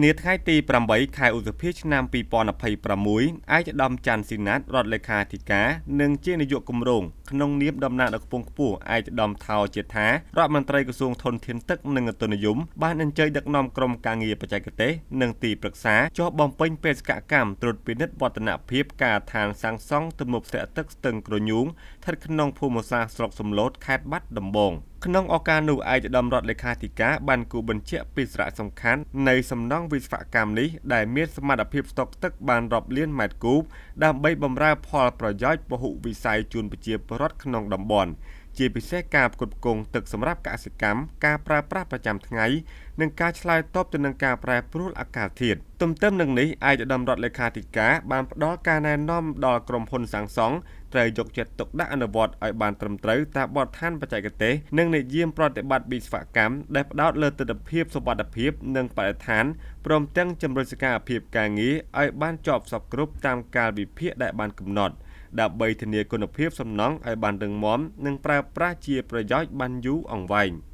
នាថ្ងៃទី8 ខែឧសភាឆ្នាំ2026ឯកឧត្តមច័ន្ទស៊ីណាតរដ្ឋលេខាធិការនិងជានាយកគម្រោងក្នុងនាមតំណាងដ៏ខ្ពង់ខ្ពស់ឯកឧត្តមថោជាថារដ្ឋមន្ត្រីក្រសួងធនធានទឹកនិងតុនិយមបានអញ្ជើញដឹកនាំក្រុមការងារបច្ចេកទេសនិងទីប្រឹក្សាចុះបំពេញបេសកកម្មត្រួតពិនិត្យវឌ្ឍនភាពការដ្ឋានសាងសង់ទំនប់ស្ទាក់ទឹកស្ទឹងក្រញូងស្ថិតក្នុងភូមិសាស្ត្រស្រុកសំឡូតខេត្តបាត់ដំបងក្នុងឱកាសនោះឯកឧត្តមរដ្ឋលេខាធិការបានគូបញ្ជាក់ពីសារៈសំខាន់នៃសំណង់វិស្វកម្មនេះដែលមានសមត្ថភាពស្តុកទឹកបានរាប់លានម៉ែត្រគូបដើម្បីបម្រើផលប្រយោជន៍ពហុវិស័យជូនប្រជាពលរដ្ឋក្នុងតំបន់ជាពិសេសការផ្គត់ផ្គង់ទឹកសម្រាប់កសិកម្មការប្រើប្រាស់ប្រចាំថ្ងៃនិងការឆ្លើយតបទៅនឹងការប្រែប្រួលអាកាសធាតុទន្ទឹមនឹងនេះឯកឧត្តមរដ្ឋលេខាធិការបានផ្ដល់ការណែនាំដល់ក្រុមហ៊ុនសាងសង់ត្រូវយកចិត្តទុកដាក់អនុវត្តឲ្យបានត្រឹមត្រូវតាមបទដ្ឋានបច្ចេកទេសនិងនិយមប្រតិបត្តិវិស្វកម្មដែលផ្ដោតលើទិដ្ឋភាពសុវត្ថិភាពនិងបរិស្ថានព្រមទាំងជំរុញសកម្មភាពការងារឲ្យបានជាប់សពគ្រប់តាមកាលវិភាគដែលបានកំណត់ដើម្បីធានាគុណភាពសំណង់ឲ្យបានរឹងមាំនិងប្រើប្រាស់ជាប្រយោជន៍បានយូរអង្វែង។